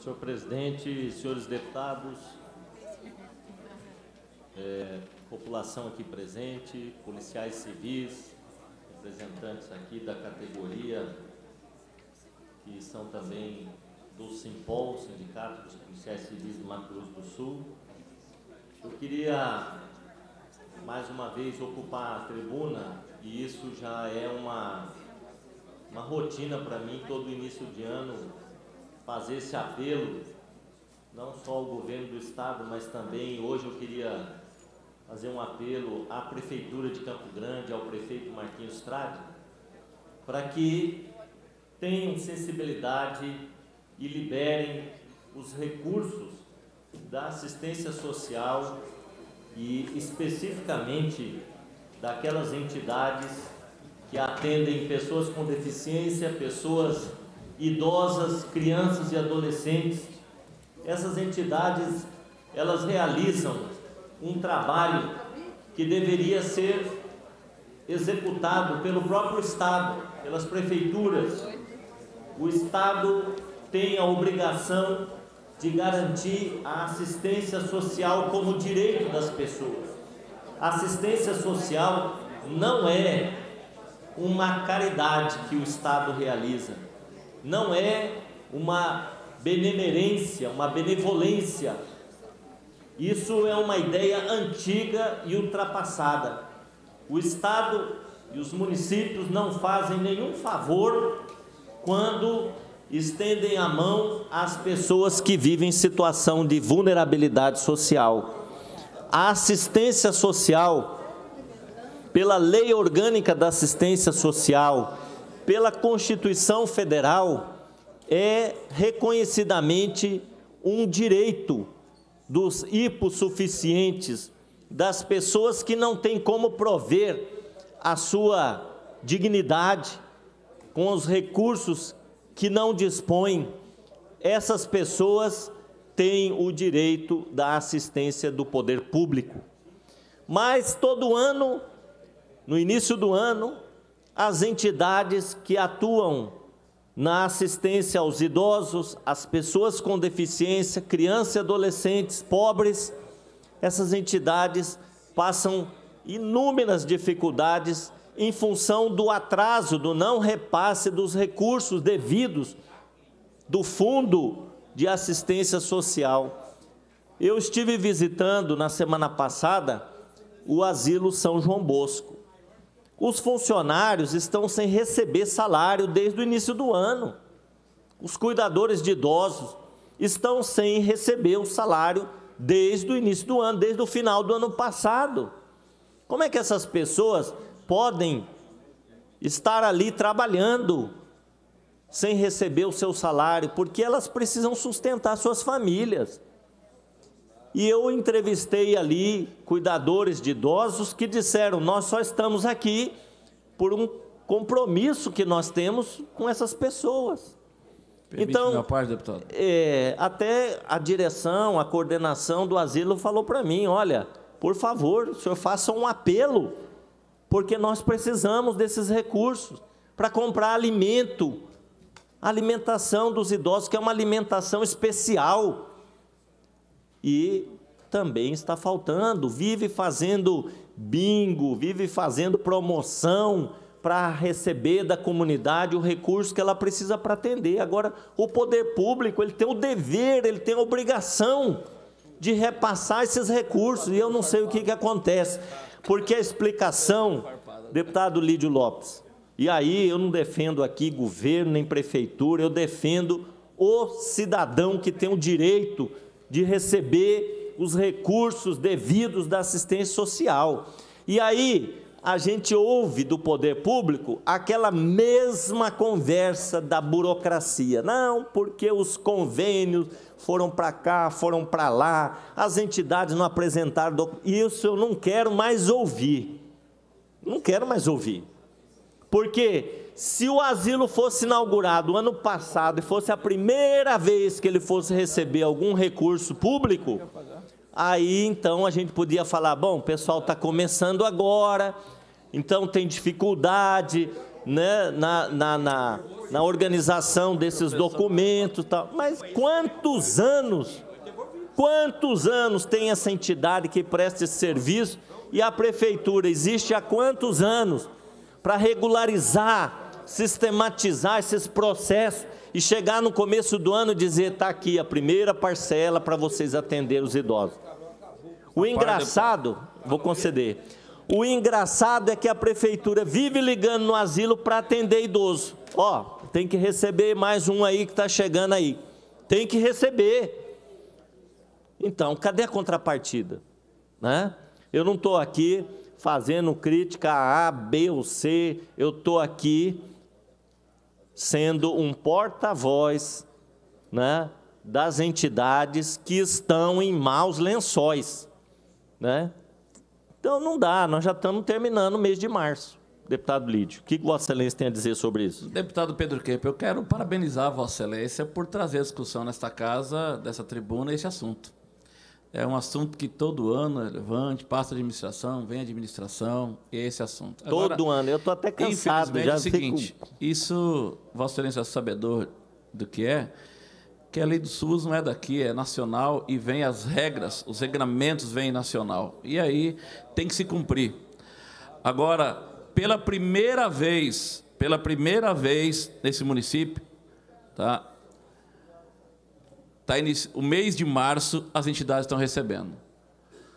Senhor presidente, senhores deputados, população aqui presente, policiais civis, representantes aqui da categoria, que são também do SIMPOL, Sindicato dos Policiais Civis do Mato Grosso do Sul. Eu queria, mais uma vez, ocupar a tribuna, e isso já é uma rotina para mim, todo início de ano, fazer esse apelo, não só ao governo do Estado, mas também, hoje eu queria fazer um apelo à Prefeitura de Campo Grande, ao prefeito Marquinhos Trade, para que tenham sensibilidade e liberem os recursos da assistência social e especificamente daquelas entidades que atendem pessoas com deficiência, pessoas idosas, crianças e adolescentes. Essas entidades, elas realizam um trabalho que deveria ser executado pelo próprio Estado, pelas prefeituras. O Estado tem a obrigação de garantir a assistência social como direito das pessoas. A assistência social não é uma caridade que o Estado realiza, não é uma benemerência, uma benevolência. Isso é uma ideia antiga e ultrapassada. O Estado e os municípios não fazem nenhum favor quando estendem a mão às pessoas que vivem em situação de vulnerabilidade social. A assistência social, pela Lei Orgânica da Assistência Social, pela Constituição Federal, é reconhecidamente um direito dos hipossuficientes, das pessoas que não têm como prover a sua dignidade com os recursos que não dispõem. Essas pessoas têm o direito da assistência do poder público. Mas todo ano, no início do ano, as entidades que atuam na assistência aos idosos, às pessoas com deficiência, crianças e adolescentes, pobres, essas entidades passam inúmeras dificuldades em função do atraso, do não repasse dos recursos devidos do Fundo de Assistência Social. Eu estive visitando na semana passada o Asilo São João Bosco. Os funcionários estão sem receber salário desde o início do ano. Os cuidadores de idosos estão sem receber o salário desde o início do ano, desde o final do ano passado. Como é que essas pessoas podem estar ali trabalhando sem receber o seu salário? Porque elas precisam sustentar suas famílias. E eu entrevistei ali cuidadores de idosos que disseram: nós só estamos aqui por um compromisso que nós temos com essas pessoas. Permite então, minha parte, deputado? Até a direção, a coordenação do asilo falou para mim: olha, por favor, o senhor faça um apelo, porque nós precisamos desses recursos para comprar alimento, a alimentação dos idosos, que é uma alimentação especial. E também está faltando, vive fazendo bingo, vive fazendo promoção para receber da comunidade o recurso que ela precisa para atender. Agora, o poder público, ele tem o dever, ele tem a obrigação de repassar esses recursos, e eu não sei o que acontece, porque a explicação, deputado Lídio Lopes, e aí eu não defendo aqui governo nem prefeitura, eu defendo o cidadão que tem o direito de receber os recursos devidos da assistência social. E aí a gente ouve do poder público aquela mesma conversa da burocracia. Não, porque os convênios foram para cá, foram para lá, as entidades não apresentaram. Isso eu não quero mais ouvir. Não quero mais ouvir. Porque se o asilo fosse inaugurado ano passado e fosse a primeira vez que ele fosse receber algum recurso público, aí então a gente podia falar: bom, o pessoal está começando agora, então tem dificuldade, né, na organização desses documentos, tal. Mas quantos anos tem essa entidade que presta esse serviço e a prefeitura existe há quantos anos para regularizar, sistematizar esses processos e chegar no começo do ano e dizer, está aqui a primeira parcela para vocês atenderem os idosos. O engraçado, vou conceder, o engraçado é que a prefeitura vive ligando no asilo para atender idoso. Ó, tem que receber mais um aí que está chegando aí. Tem que receber. Então, cadê a contrapartida? Né? Eu não estou aqui fazendo crítica a A, B ou C, eu estou aqui sendo um porta-voz, né, das entidades que estão em maus lençóis, né? Então não dá, nós já estamos terminando o mês de março. Deputado Lídio, o que Vossa Excelência tem a dizer sobre isso? Deputado Pedro Kemp, eu quero parabenizar Vossa Excelência por trazer a discussão nesta casa, dessa tribuna, esse assunto. É um assunto que todo ano é relevante, passa a administração, vem a administração, e é esse assunto. Agora, todo ano, eu estou até cansado. Já é o seguinte, isso, Vossa Excelência é sabedor do que a lei do SUS não é daqui, é nacional e vem as regras, os regramentos vêm nacional. E aí tem que se cumprir. Agora, pela primeira vez nesse município, tá? O mês de março, as entidades estão recebendo.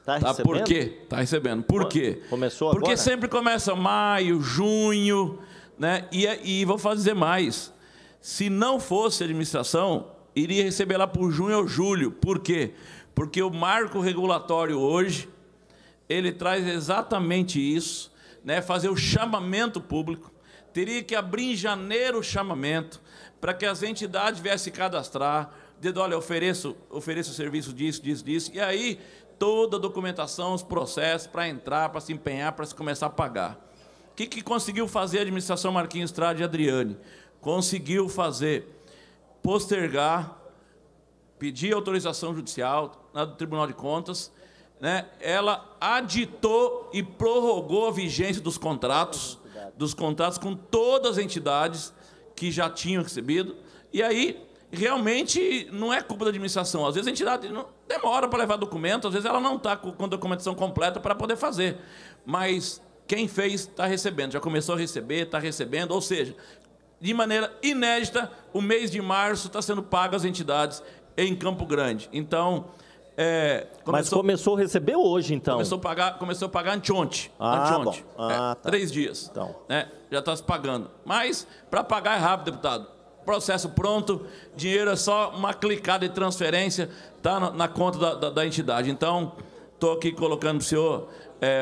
Está recebendo? Por quê? Está recebendo. Por quê? Começou agora? Porque sempre começa maio, junho, né? E vou dizer mais. Se não fosse a administração, iria receber lá por junho ou julho. Por quê? Porque o marco regulatório hoje, ele traz exatamente isso, né? Fazer o chamamento público. Teria que abrir em janeiro o chamamento para que as entidades viessem cadastrar, dizendo, olha, ofereço o serviço disso, e aí toda a documentação, os processos para entrar, para se empenhar, para se começar a pagar. O que conseguiu fazer a administração Marquinhos Estrada e Adriane? Conseguiu fazer, postergar, pedir autorização judicial do Tribunal de Contas, né? Ela aditou e prorrogou a vigência dos contratos com todas as entidades que já tinham recebido, e aí realmente não é culpa da administração. Às vezes a entidade demora para levar documento, às vezes ela não está com a documentação completa para poder fazer. Mas quem fez está recebendo, já começou a receber, está recebendo, ou seja, de maneira inédita, o mês de março está sendo pago às entidades em Campo Grande. Então, mas começou a receber hoje, então? Começou a pagar anteontem. Anteontem. Tá. 3 dias. Então. Já está se pagando. Mas, para pagar é rápido, deputado. Processo pronto, dinheiro é só uma clicada de transferência, está na conta da entidade. Então, estou aqui colocando para o senhor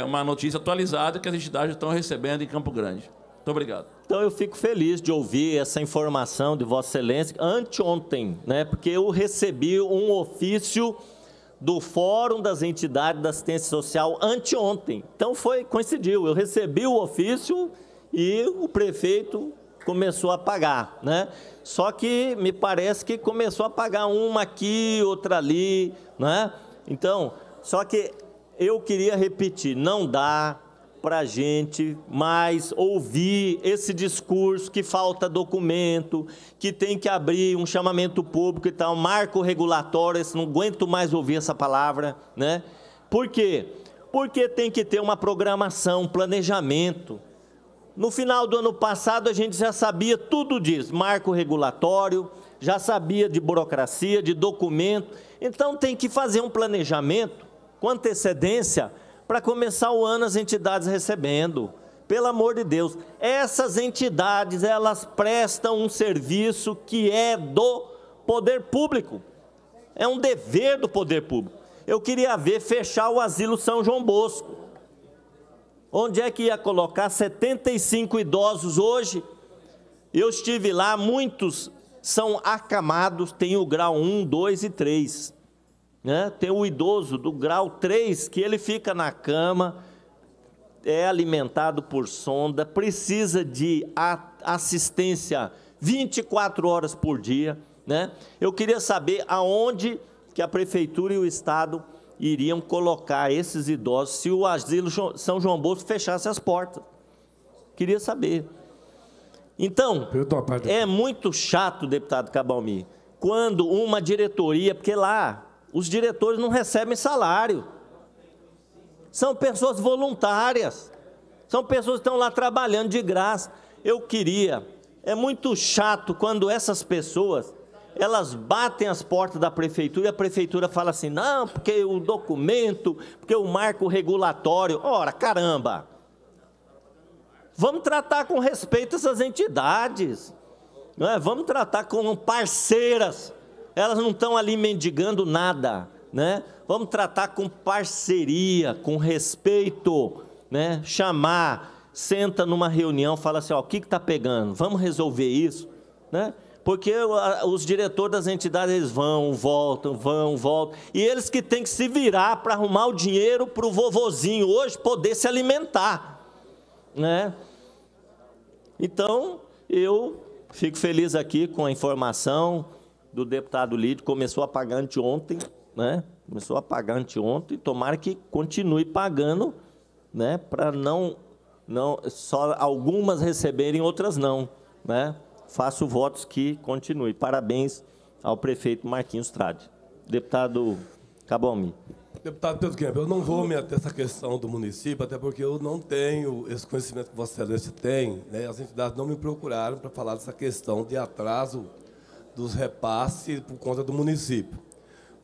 uma notícia atualizada que as entidades estão recebendo em Campo Grande. Muito obrigado. Então, eu fico feliz de ouvir essa informação de Vossa Excelência anteontem, né? Porque eu recebi um ofício do Fórum das Entidades da Assistência Social anteontem. Então, coincidiu. Eu recebi o ofício e o prefeito começou a pagar, né? Só que me parece que começou a pagar uma aqui, outra ali, né? Então, só que eu queria repetir, não dá para a gente mais ouvir esse discurso que falta documento, que tem que abrir um chamamento público e tal, marco regulatório, não aguento mais ouvir essa palavra, né? Por quê? Porque tem que ter uma programação, um planejamento. No final do ano passado, a gente já sabia tudo disso, marco regulatório, já sabia de burocracia, de documento. Então, tem que fazer um planejamento com antecedência para começar o ano as entidades recebendo. Pelo amor de Deus, essas entidades, elas prestam um serviço que é do poder público. É um dever do poder público. Eu queria ver fechar o Asilo São João Bosco. Onde é que ia colocar 75 idosos hoje? Eu estive lá, muitos são acamados, tem o grau 1, 2 e 3. Né? Tem o idoso do grau 3, que ele fica na cama, é alimentado por sonda, precisa de assistência 24 horas por dia. Né? Eu queria saber aonde que a Prefeitura e o Estado iriam colocar esses idosos se o Asilo São João Bosco fechasse as portas. Queria saber. Então, é muito chato, deputado Cabalmi, quando uma diretoria, porque lá os diretores não recebem salário, são pessoas voluntárias, são pessoas que estão lá trabalhando de graça. É muito chato quando essas pessoas, elas batem as portas da prefeitura e a prefeitura fala assim, não, porque o documento, porque o marco regulatório. Ora, caramba! Vamos tratar com respeito essas entidades, não é? Vamos tratar como parceiras, elas não estão ali mendigando nada, né? Vamos tratar com parceria, com respeito, né? Chamar, senta numa reunião, fala assim, ó, o que está pegando? Vamos resolver isso, né? Porque os diretores das entidades, eles vão, voltam, e eles que têm que se virar para arrumar o dinheiro para o vovozinho hoje poder se alimentar, né? Então, eu fico feliz aqui com a informação do deputado Lídio, começou a pagar anteontem, né? Começou a pagar anteontem, tomara que continue pagando, né? Para não só algumas receberem, outras não, né? Faço votos que continue. Parabéns ao prefeito Marquinhos Trade. Deputado Cabalmi. Deputado Pedro Kemper, eu não vou me ater a essa questão do município, até porque eu não tenho esse conhecimento que Vossa Excelência tem, né? As entidades não me procuraram para falar dessa questão de atraso dos repasses por conta do município.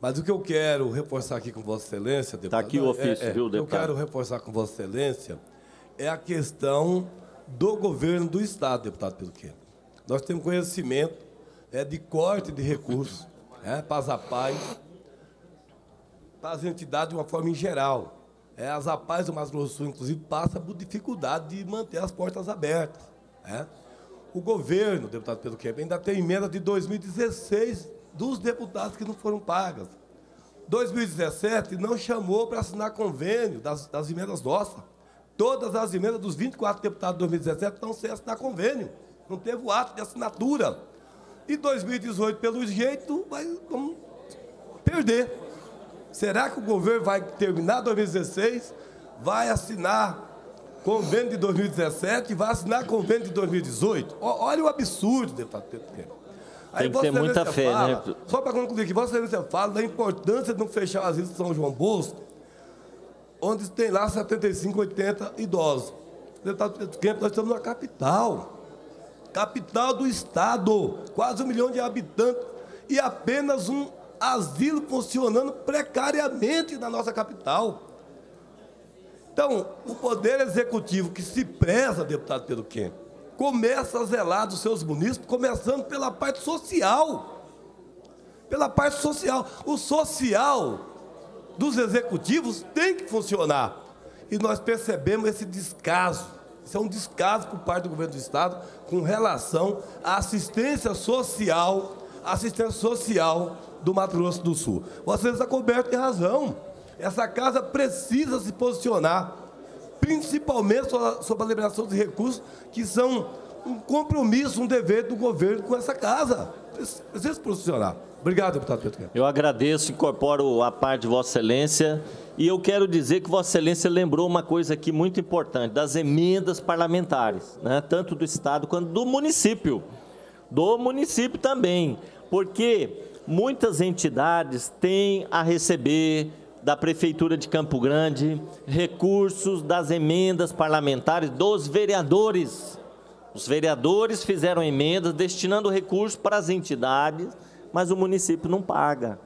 Mas o que eu quero reforçar aqui com Vossa Excelência, deputado... Está aqui o ofício, viu, deputado? O que eu quero reforçar com Vossa Excelência é a questão do governo do Estado, deputado Pedro Kemper. Nós temos conhecimento de corte de recursos, para as APAES, para as entidades de uma forma em geral. As APAES do Mato Grosso do Sul, inclusive, passam por dificuldade de manter as portas abertas. O governo, deputado Pedro Kemper, ainda tem emenda de 2016 dos deputados que não foram pagas. 2017 não chamou para assinar convênio das emendas nossas. Todas as emendas dos 24 deputados de 2017 estão sem assinar convênio. Não teve o ato de assinatura. E 2018, pelo jeito, vamos perder. Será que o governo vai terminar 2016, vai assinar convênio de 2017 e vai assinar convênio de 2018? Olha o absurdo, deputado Pedro Kemper. Tem que ter muita fé, fala, né? Só para concluir aqui, Vossa Excelência fala da importância de não fechar as ilhas de São João Bosco, onde tem lá 75, 80 idosos. Deputado Pedro Kemper, nós estamos na capital do Estado, quase 1 milhão de habitantes, e apenas um asilo funcionando precariamente na nossa capital. Então, o Poder Executivo, que se preza, deputado Pedro Kemper, começa a zelar dos seus munícipes, começando pela parte social. Pela parte social. O social dos executivos tem que funcionar. E nós percebemos esse descaso. Isso é um descaso por parte do governo do Estado com relação à assistência social do Mato Grosso do Sul. Você está coberto de razão. Essa casa precisa se posicionar, principalmente sobre a liberação de recursos, que são um compromisso, um dever do governo com essa casa. Precisa se posicionar. Obrigado, deputado Pedro Kemper. Eu agradeço, incorporo a parte de Vossa Excelência, e eu quero dizer que Vossa Excelência lembrou uma coisa aqui muito importante, das emendas parlamentares, né? Tanto do Estado quanto do município também, porque muitas entidades têm a receber da Prefeitura de Campo Grande recursos das emendas parlamentares dos vereadores. Os vereadores fizeram emendas destinando recursos para as entidades, mas o município não paga,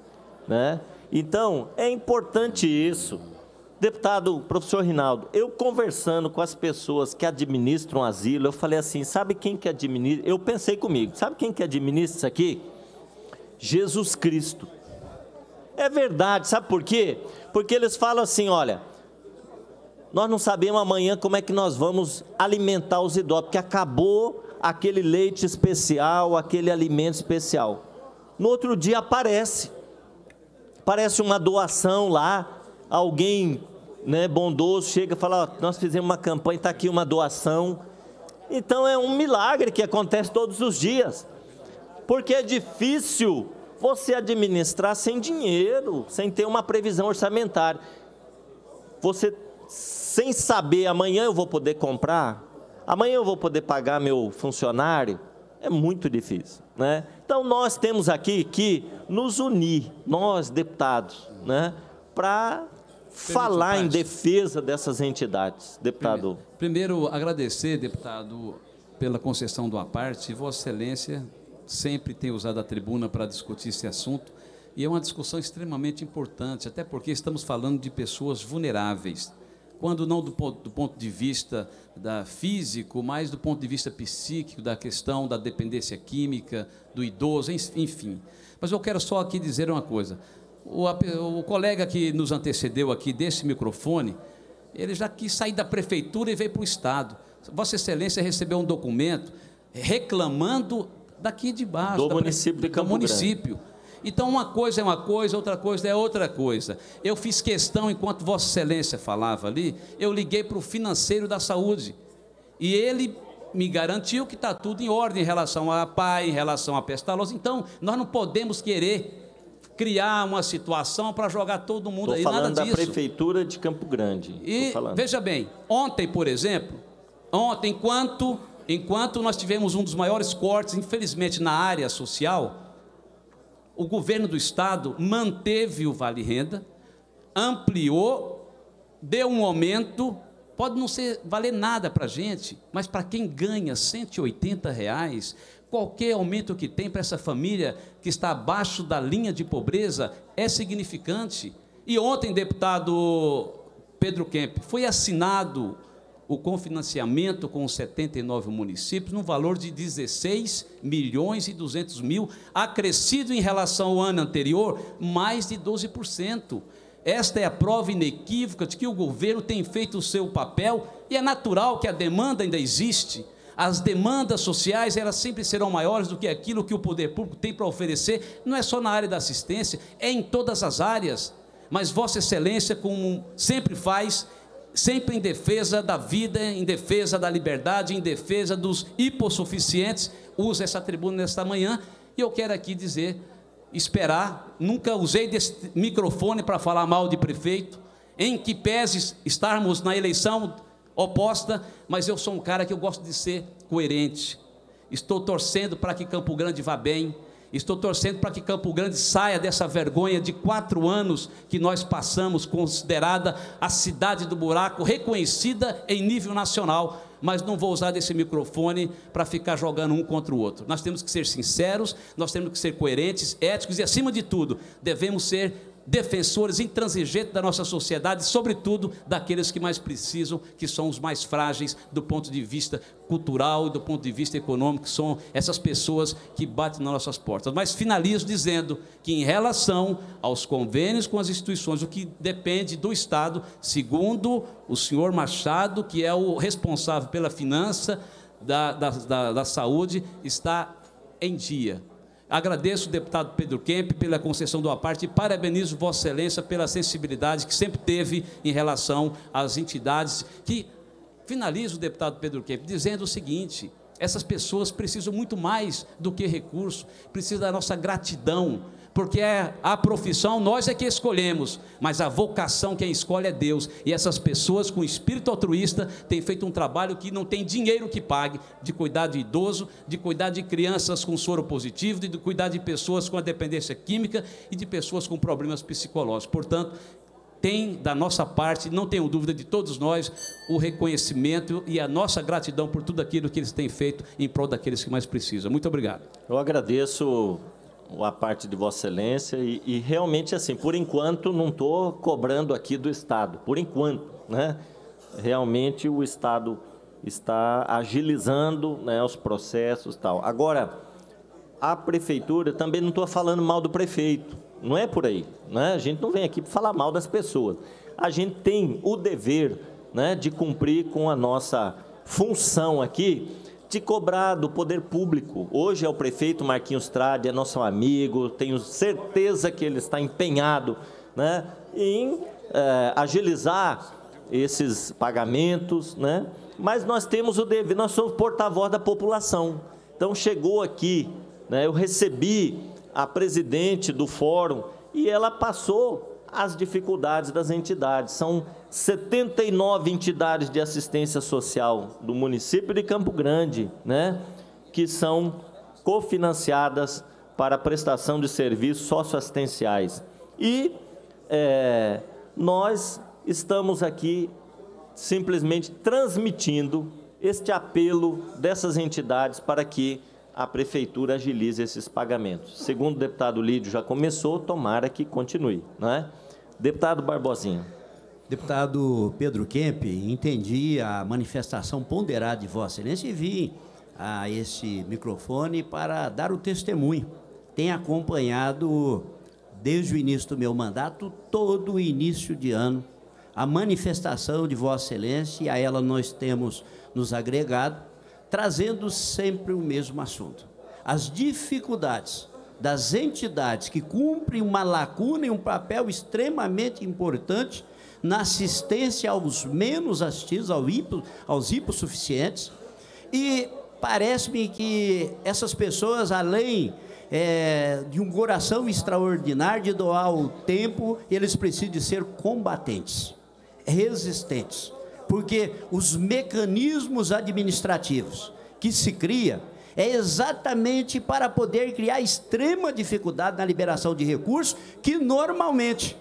né? Então, é importante isso. Deputado, professor Rinaldo, eu conversando com as pessoas que administram asilo, eu falei assim, sabe quem que administra? Eu pensei comigo, sabe quem que administra isso aqui? Jesus Cristo. É verdade, sabe por quê? Porque eles falam assim, olha, nós não sabemos amanhã como é que nós vamos alimentar os idosos, porque acabou aquele leite especial, aquele alimento especial. No outro dia aparece uma doação lá, alguém, né, bondoso chega e fala, ó, nós fizemos uma campanha, está aqui uma doação. Então é um milagre que acontece todos os dias, porque é difícil você administrar sem dinheiro, sem ter uma previsão orçamentária. Você, sem saber, amanhã eu vou poder comprar, Amanhã eu vou poder pagar meu funcionário? É muito difícil, né? Então, nós temos aqui que nos unir, nós, deputados, né, para falar em defesa dessas entidades. Deputado. Primeiro, agradecer, deputado, pela concessão do aparte. Vossa Excelência sempre tem usado a tribuna para discutir esse assunto, e é uma discussão extremamente importante, até porque estamos falando de pessoas vulneráveis, quando não do ponto de vista físico, mas do ponto de vista psíquico, da questão da dependência química, do idoso, enfim. Mas eu quero só aqui dizer uma coisa. O colega que nos antecedeu aqui desse microfone, ele já quis sair da prefeitura e veio para o Estado. Vossa Excelência recebeu um documento reclamando daqui de baixo. Do município de Campo Grande. Então, uma coisa é uma coisa, outra coisa é outra coisa. Eu fiz questão, enquanto Vossa Excelência falava ali, eu liguei para o financeiro da saúde. E ele me garantiu que está tudo em ordem em relação à PAI, em relação à pestalose. Então, nós não podemos querer criar uma situação para jogar todo mundo aí, nada disso. Estou falando da Prefeitura de Campo Grande. E, veja bem, ontem, por exemplo, enquanto nós tivemos um dos maiores cortes, infelizmente, na área social, o governo do Estado manteve o Vale Renda, ampliou, deu um aumento, pode não valer nada para a gente, mas para quem ganha R$ 180, qualquer aumento que tem para essa família que está abaixo da linha de pobreza é significante. E ontem, deputado Pedro Kemp, foi assinado o confinanciamento com os 79 municípios, no valor de 16.200.000, acrescido em relação ao ano anterior, mais de 12%. Esta é a prova inequívoca de que o governo tem feito o seu papel, e é natural que a demanda ainda existe. As demandas sociais, elas sempre serão maiores do que aquilo que o poder público tem para oferecer, não é só na área da assistência, é em todas as áreas. Mas Vossa Excelência, como sempre faz, sempre em defesa da vida, em defesa da liberdade, em defesa dos hipossuficientes, usa essa tribuna nesta manhã, e eu quero aqui dizer, esperar, nunca usei desse microfone para falar mal de prefeito, em que pese estarmos na eleição oposta, mas eu sou um cara que eu gosto de ser coerente. Estou torcendo para que Campo Grande vá bem, estou torcendo para que Campo Grande saia dessa vergonha de 4 anos que nós passamos, considerada a cidade do buraco, reconhecida em nível nacional, mas não vou usar desse microfone para ficar jogando um contra o outro. Nós temos que ser sinceros, nós temos que ser coerentes, éticos e, acima de tudo, devemos ser defensores intransigentes da nossa sociedade, sobretudo daqueles que mais precisam, que são os mais frágeis do ponto de vista cultural e do ponto de vista econômico, que são essas pessoas que batem nas nossas portas. Mas finalizo dizendo que, em relação aos convênios com as instituições, o que depende do Estado, segundo o senhor Machado, que é o responsável pela finança da saúde, está em dia. Agradeço o deputado Pedro Kemp pela concessão do aparte e parabenizo Vossa Excelência pela sensibilidade que sempre teve em relação às entidades. Que finalizo o deputado Pedro Kemp dizendo o seguinte: essas pessoas precisam muito mais do que recurso, precisam da nossa gratidão, porque a profissão nós é que escolhemos, mas a vocação quem escolhe é Deus, e essas pessoas com espírito altruísta têm feito um trabalho que não tem dinheiro que pague, de cuidar de idoso, de cuidar de crianças com soro positivo, de cuidar de pessoas com a dependência química e de pessoas com problemas psicológicos. Portanto, tem da nossa parte, não tenho dúvida, de todos nós, o reconhecimento e a nossa gratidão por tudo aquilo que eles têm feito em prol daqueles que mais precisam. Muito obrigado. Eu agradeço a parte de Vossa Excelência e realmente, assim, por enquanto, não estou cobrando aqui do Estado, por enquanto, né? Realmente o Estado está agilizando, né, os processos e tal. Agora, a Prefeitura, também não estou falando mal do prefeito, não é por aí, né? A gente não vem aqui para falar mal das pessoas. A gente tem o dever, né, de cumprir com a nossa função aqui, de cobrar do poder público. Hoje é o prefeito Marquinhos Trade, é nosso amigo, tenho certeza que ele está empenhado, né, em agilizar esses pagamentos, né? Mas nós temos o dever, nós somos porta-voz da população. Então chegou aqui, né, eu recebi a presidente do fórum e ela passou as dificuldades das entidades. São 79 entidades de assistência social do município de Campo Grande, né, que são cofinanciadas para a prestação de serviços socioassistenciais. E nós estamos aqui simplesmente transmitindo este apelo dessas entidades para que a Prefeitura agilize esses pagamentos. Segundo o deputado Lídio já começou, tomara que continue, não é? Deputado Barbosinha. Deputado Pedro Kemp, entendi a manifestação ponderada de Vossa Excelência e vim a esse microfone para dar o testemunho. Tenho acompanhado, desde o início do meu mandato, todo o início de ano, a manifestação de Vossa Excelência, e a ela nós temos nos agregado, trazendo sempre o mesmo assunto. As dificuldades das entidades que cumprem uma lacuna e um papel extremamente importante na assistência aos menos assistidos, aos hipossuficientes, e parece-me que essas pessoas, além de um coração extraordinário de doar o tempo, eles precisam de ser combatentes, resistentes, porque os mecanismos administrativos que se cria é exatamente para poder criar extrema dificuldade na liberação de recursos, que normalmente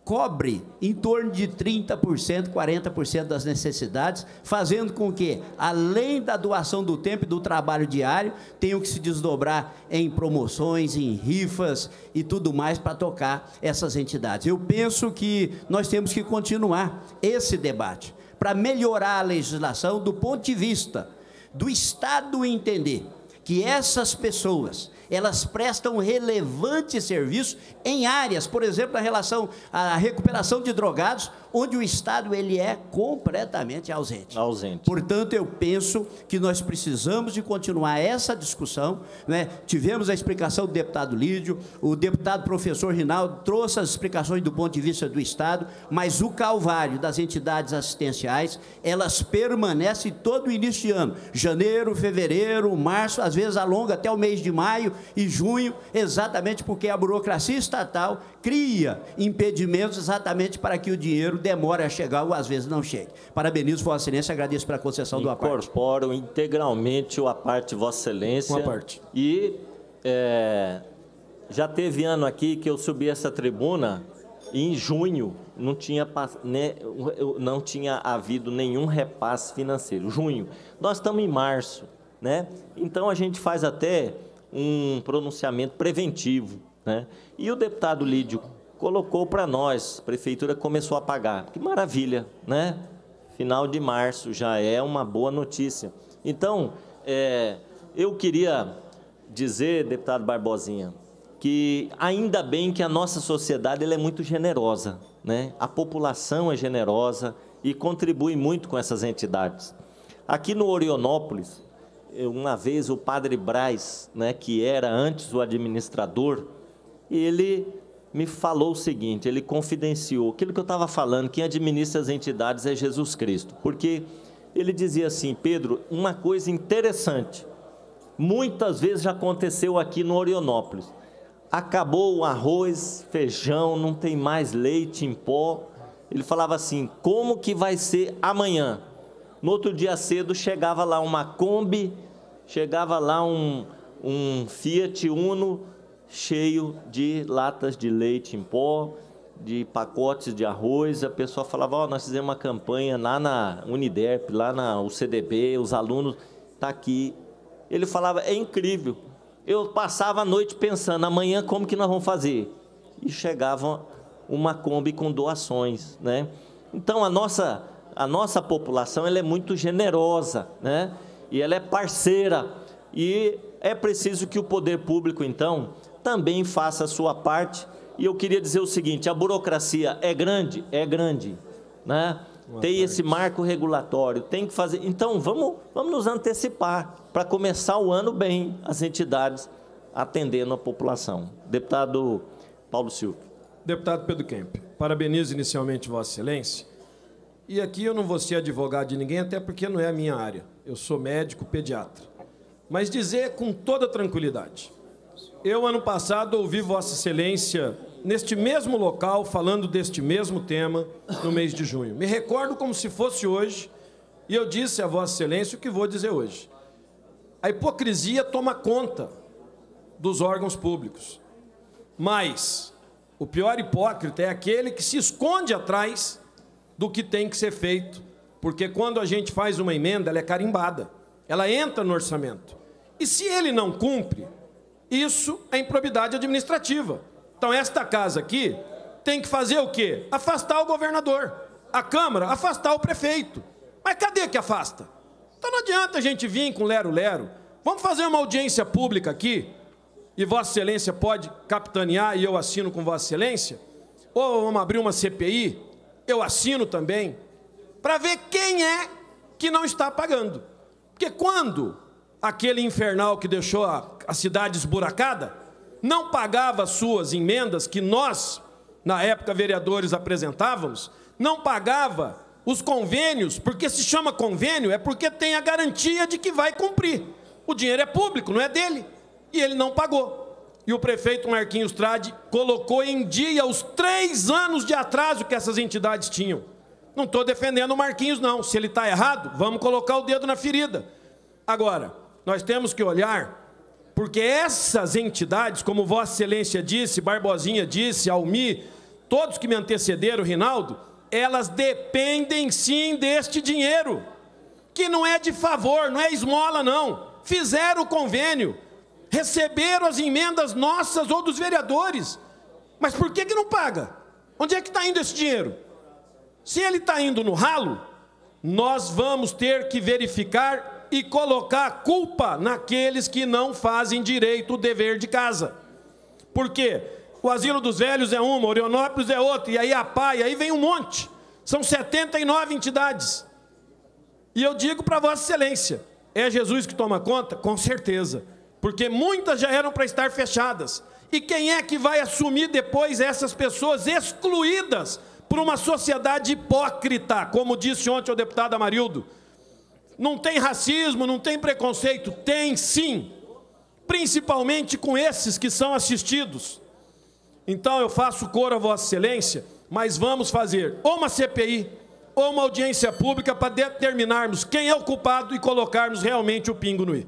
cobre em torno de 30%, 40% das necessidades, fazendo com que, além da doação do tempo e do trabalho diário, tenham que se desdobrar em promoções, em rifas e tudo mais para tocar essas entidades. Eu penso que nós temos que continuar esse debate para melhorar a legislação do ponto de vista do Estado entender que essas pessoas, elas prestam relevante serviço em áreas, por exemplo, na relação à recuperação de drogados, onde o Estado ele é completamente ausente. Portanto, eu penso que nós precisamos de continuar essa discussão, né? Tivemos a explicação do deputado Lídio, o deputado professor Rinaldo trouxe as explicações do ponto de vista do Estado, mas o calvário das entidades assistenciais, elas permanecem todo o início de ano, janeiro, fevereiro, março, às vezes alonga até o mês de maio e junho, exatamente porque a burocracia estatal cria impedimentos exatamente para que o dinheiro demore a chegar ou às vezes não chegue. Parabenizo Vossa Excelência, agradeço pela concessão do aparte. Incorporo integralmente o aparte de Vossa Excelência. Um aparte. E já teve ano aqui que eu subi essa tribuna e em junho não tinha havido nenhum repasse financeiro. Junho. Nós estamos em março, né? Então a gente faz até um pronunciamento preventivo, né? E o deputado Lídio colocou para nós, a Prefeitura começou a pagar. Que maravilha, né? Final de março já é uma boa notícia. Então, eu queria dizer, deputado Barbosinha, que ainda bem que a nossa sociedade ela é muito generosa, né? A população é generosa e contribui muito com essas entidades. Aqui no Orionópolis, uma vez o padre Braz, né, que era antes o administrador, ele me falou o seguinte, ele confidenciou aquilo que eu estava falando, quem administra as entidades é Jesus Cristo, porque ele dizia assim, Pedro, uma coisa interessante, muitas vezes já aconteceu aqui no Orionópolis, acabou o arroz, feijão, não tem mais leite em pó, ele falava assim, como que vai ser amanhã? No outro dia cedo chegava lá uma Kombi, chegava lá um Fiat Uno cheio de latas de leite em pó, de pacotes de arroz. A pessoa falava, ó, nós fizemos uma campanha lá na Uniderp, lá na UCDB, os alunos, está aqui. Ele falava, é incrível. Eu passava a noite pensando, amanhã como que nós vamos fazer? E chegava uma Kombi com doações, né? Então, a nossa população ela é muito generosa, né? E ela é parceira. E é preciso que o poder público, então, também faça a sua parte. E eu queria dizer o seguinte, a burocracia é grande, né? Tem esse marco regulatório, tem que fazer... Então, vamos nos antecipar para começar o ano bem, as entidades atendendo a população. Deputado Paulo Silva. Deputado Pedro Kemp, parabenizo inicialmente Vossa Excelência. E aqui eu não vou ser advogado de ninguém, até porque não é a minha área. Eu sou médico pediatra. Mas dizer com toda tranquilidade Eu, ano passado, ouvi Vossa Excelência, neste mesmo local, falando deste mesmo tema, no mês de junho. Me recordo como se fosse hoje, e eu disse a Vossa Excelência o que vou dizer hoje. A hipocrisia toma conta dos órgãos públicos. Mas o pior hipócrita é aquele que se esconde atrás do que tem que ser feito, porque quando a gente faz uma emenda, ela é carimbada, ela entra no orçamento. E se ele não cumpre, isso é improbidade administrativa. Então, esta casa aqui tem que fazer o quê? Afastar o governador. A Câmara, afastar o prefeito. Mas cadê que afasta? Então não adianta a gente vir com lero-lero. Vamos fazer uma audiência pública aqui, e Vossa Excelência pode capitanear, e eu assino com Vossa Excelência, ou vamos abrir uma CPI, eu assino também, para ver quem é que não está pagando. Porque quando aquele infernal que deixou a cidade esburacada não pagava as suas emendas, que nós, na época, vereadores, apresentávamos, não pagava os convênios, porque se chama convênio, é porque tem a garantia de que vai cumprir. O dinheiro é público, não é dele. E ele não pagou. E o prefeito Marquinhos Trade colocou em dia os 3 anos de atraso que essas entidades tinham. Não estou defendendo o Marquinhos, não. Se ele está errado, vamos colocar o dedo na ferida. Agora, nós temos que olhar, porque essas entidades, como Vossa Excelência disse, Barbosinha disse, Almi, todos que me antecederam, Rinaldo, elas dependem sim deste dinheiro, que não é de favor, não é esmola, não. Fizeram o convênio, receberam as emendas nossas ou dos vereadores. Mas por que não paga? Onde é que está indo esse dinheiro? Se ele está indo no ralo, nós vamos ter que verificar e colocar a culpa naqueles que não fazem direito o dever de casa. Por quê? O Asilo dos Velhos é uma, Orionópolis é outra, e aí a PAI, aí vem um monte. São 79 entidades. E eu digo para Vossa Excelência, é Jesus que toma conta? Com certeza. Porque muitas já eram para estar fechadas. E quem é que vai assumir depois essas pessoas excluídas por uma sociedade hipócrita, como disse ontem o deputado Amarildo? Não tem racismo, não tem preconceito? Tem sim, principalmente com esses que são assistidos. Então eu faço coro a Vossa Excelência, mas vamos fazer ou uma CPI, ou uma audiência pública para determinarmos quem é o culpado e colocarmos realmente o pingo no i.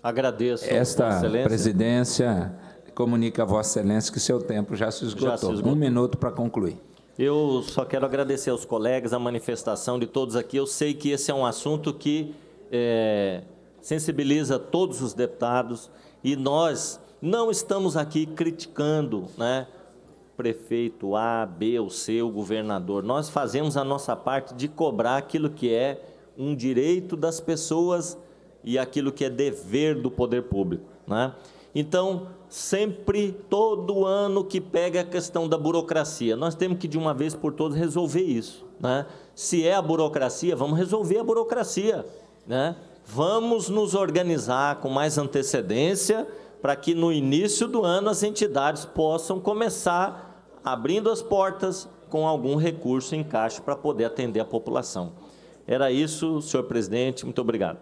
Agradeço. Esta presidência comunica a Vossa Excelência que seu tempo já se esgotou. 1 minuto para concluir. Eu só quero agradecer aos colegas, a manifestação de todos aqui. Eu sei que esse é um assunto que sensibiliza todos os deputados e nós não estamos aqui criticando, né, prefeito A, B ou C, o governador. Nós fazemos a nossa parte de cobrar aquilo que é um direito das pessoas e aquilo que é dever do poder público, né? Então, sempre, todo ano que pega a questão da burocracia, nós temos que, de uma vez por todas, resolver isso, né? Se é a burocracia, vamos resolver a burocracia, né? Vamos nos organizar com mais antecedência para que, no início do ano, as entidades possam começar abrindo as portas com algum recurso em caixa para poder atender a população. Era isso, senhor presidente. Muito obrigado.